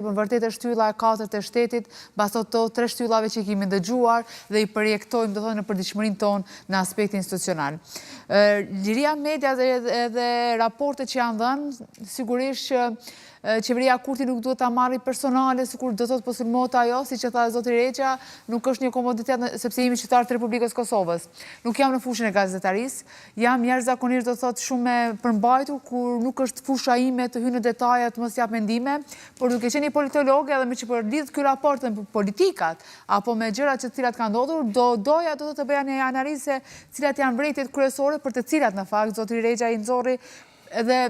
Më vërtet e shtylla e 4 të shtetit, bas ato 3 shtyllave që kemi dëgjuar dhe i përjektojmë do thonë në përditshmërinë tonë në aspektin institucional. Liria media dhe raportet që janë dhënë, sigurisht që qeveria Kurti nuk duhet ta marrë personale, sikur do thotë po sulmohet ajo, siç e tha zoti Rexha, nuk është një komoditet sepse jemi qytetarë të Republikës Kosovës. Nuk jam në fushën e gazetarisë, jam jashtëzakonisht do thotë shumë e përmbajtur kur nuk është fusha ime të hyj në detaje të mos jap mendime, por duke qenë politologe edhe me që për lidh ky raport me politikat apo me gjërat që cilat kanë ndodhur, doja do të bëja një analizë se cilat janë vërejtjet kryesore për të cilat në fakt zoti Rexha i nxorri edhe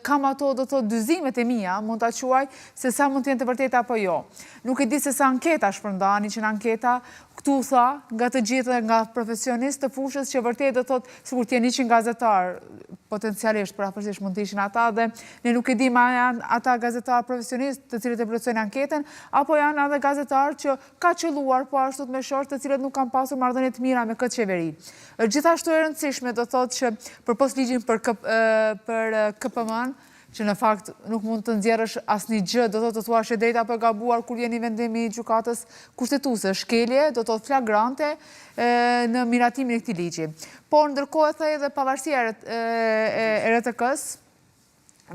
kam ato do të thotë dyzimet e mia, mund ta quaj se sa mund të jenë të vërteta apo jo. Nuk e di se sa anketa shpërndani, që në anketa këtu tha nga të gjithë nga profesionistë të fushës që vërtet do thotë sikur të jenë 100 gazetar potencialisht përafërsisht mund të ishin ata dhe ne nuk e dim a janë ata gazetar profesionistë të cilët e plotësojnë anketën apo janë edhe gazetar që ka qelluar po ashtu me shortë të cilët nuk kanë pasur marrëdhënie të mira me këtë qeveri. Gjithashtu e rëndësishme do thotë që përpos ligjin për KPM-n, që në fakt nuk mund të nxjerrësh asnjë gjë, do thotë të thuash e drejtë apo e gabuar kur vjen vendimi i gjykatës kushtetuese, shkelje, do thotë flagrante në miratimin e këtij ligji. Por ndërkohë thaj edhe pavarësia e RTK-s,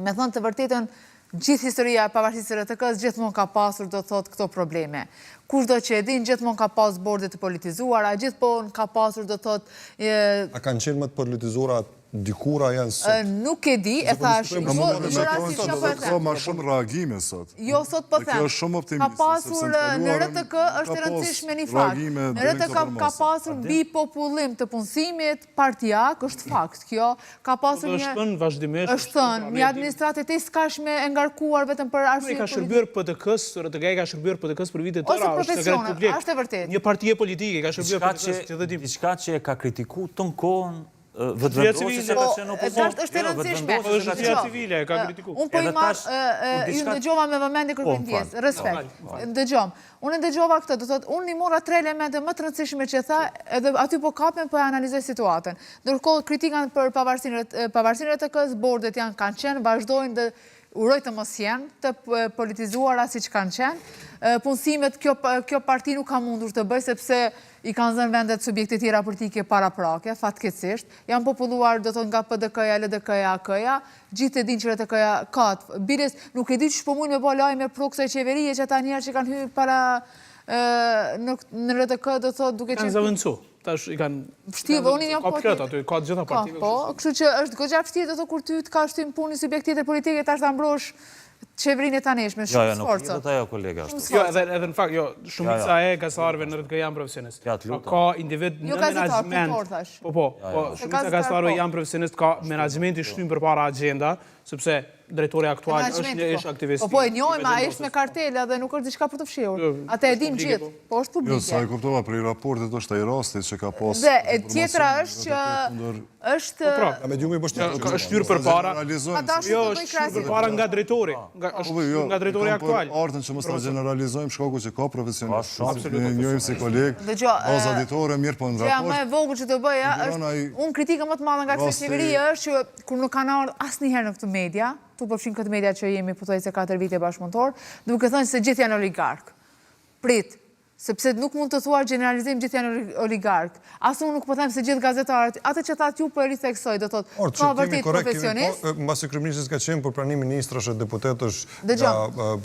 me thënë të vërtetën, gjithë historia e pavarësisë së RTK-s gjithmonë ka pasur do thotë këto probleme. Kushdo që e din gjithmonë ka pas borde të politizuara, gjithmonë ka pasur do thotë A kanë qenë më të politizuara dikura janë sot? Nuk e di, e thash. Ka ma shumë reagime sot. Jo, sot po them. Ka pasur në RTK është e rëndësishme një fakt. Në RTK ka pasur bipopullim të punësimit, partijak, është fakt kjo. Ka pasur një... është thënë vazhdimisht. është thënë, një administratë e skashme e ngarkuar vetëm për arsye politike. Ka shërbyer PDK-s, RTK ka shërbyer PDK-s për vite të tëra. Është e vërtetë. Një partije politike ka shërbyer PDK-s. Diçka që e ka kritikuar ton kohën vëtëvendosjes e ka qenë opozicion. Është e rëndësishme. Shoqëria civile e ka kritikuar. Unë po i marr, ju ndëgjova me vëmendje kërkëndjes, respekt. Ndëgjom. Unë ndëgjova këtë, do thotë, unë i mora 3 elemente më të rëndësishme që tha, edhe aty po kapem po e analizoj situatën. Ndërkohë kritikan për pavarësinë e RTK-s, bordet kanë qenë, vazhdojnë dhe uroj të mos jenë të politizuara siç kanë qenë. Punësimet kjo parti nuk ka mundur të bëj sepse i kanë zënë vendet subjekte tjera politike paraprake, fatkeqësisht. Janë populluar do të nga PDK-ja, LDK-ja, AK-ja, gjithë e din që RTK-ja ka bires, nuk e di që po mund me bëj lajme pro kësaj qeverie që ata njerëz që kanë hyrë para në RTK do thotë duke Kanë zavendësu. Tash i kanë vështirë, unë jam ka plot aty, ka të gjitha partive. Po, kështu që është goxha vështirë do thotë kur ty të ka shtym punë subjektive politike tash ta mbrosh qeverinë e taneshme, shumë sforca. Jo, nuk ajo kolega ashtu. Jo, edhe në fakt, jo, shumica e gazetarëve në RTK janë profesionistë. Ka individ në menaxhment. Po, shumica e gazetarëve janë profesionistë, ka menaxhmenti shtym përpara agjenda, sepse drejtori aktual është një ish aktivist. Po e njohim, ai është me kartela dhe nuk është diçka për të fshehur. Atë e dim gjithë, po është publike. Jo, sa e kuptova prej raportit është ai rasti që ka pas. Dhe e tjetra është që është mediumi është shtyr përpara. Jo, është shtyr përpara nga drejtori, nga drejtori aktual. Artën që mos ta generalizojmë shkaku që ka profesionistë. Ne njohim si kolegë. Baza ditore mirë po në raport. Më e vogël që do bëja është unë kritikën më të madhe nga kësaj qeverie është që kur nuk kanë ardhur asnjëherë në këtë media, tu po fshin këtë media që jemi pothuajse 4 vite bashkëpunëtor, duke thënë se gjithë janë oligark. Prit, sepse nuk mund të thuar generalizim gjithë janë oligark. As unë nuk po them se gjithë gazetarët, atë që thatë ju po e ritheksoj, do thotë, ka vërtet profesionist. Mbasi kryeministri ka qenë për pranim ministrash e deputetësh. Dëgjoj.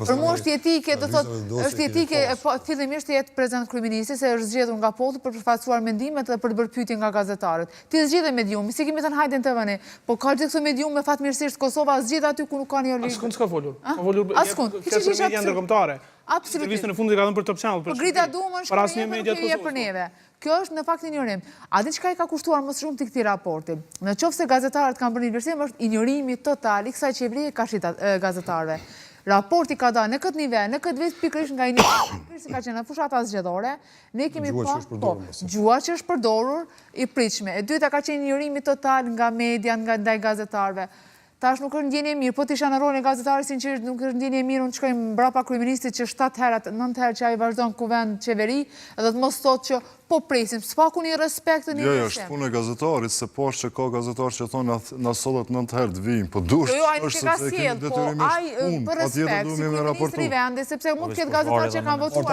Për mua është etike, do thotë, është etike fillimisht të jetë prezant kryeministri se është zgjedhur nga populli për të përfaqësuar mendimet dhe për të bërë pyetje nga gazetarët. Ti zgjidhe mediumi, si kemi thënë hajde në TV-n, po ka gjithë këto medium me fatmirësisht Kosova zgjidh aty ku nuk ka një oligark. Askund s'ka folur. Ka folur media ndërkombëtare. Absolutisht. Intervistën e fundit ka dhënë për Top Channel. Po grita dumën shkruaj për neve. Kjo është në fakt injorim. A di çka i ka kushtuar më shumë ti këtij raporti? Në qoftë se gazetarët kanë bërë investim, është injorimi total i kësaj qeverie kashit gazetarëve. Raporti ka dalë në këtë nivel, në këtë vit pikërisht nga injorimi që ka qenë në fushat zgjedhore, ne kemi gjua që është përdorur i pritshme. E dyta ka qenë injorimi total nga media, nga ndaj gazetarëve. tash nuk është ndjenje mirë, po t'isha në rolin e gazetarit sinqerisht nuk është ndjenje mirë, unë shkojmë mbrapa kryeministit që 7 herë, 9 herë që ai vazhdon kuvend qeveri, edhe të mos thotë që po presim, s'paku një respekt të një Jo, është punë e gazetarit, se po është që ka gazetar që thonë na sollet 9 herë të vijmë, po dush është sepse kemi detyrimisht punë, për respekt, si kryeministri i vendit, sepse mund të ketë gazetar që kanë votuar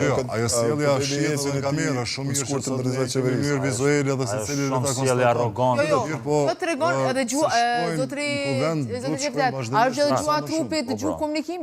Jo, ajo sjellja shihet nga kamera, shumë mirë se në mënyrë vizuale dhe secili le ta konstatojë. Jo, tregon edhe gjuha, zotri deputet, a është edhe gjuha trupit, gjuhë komunikimi?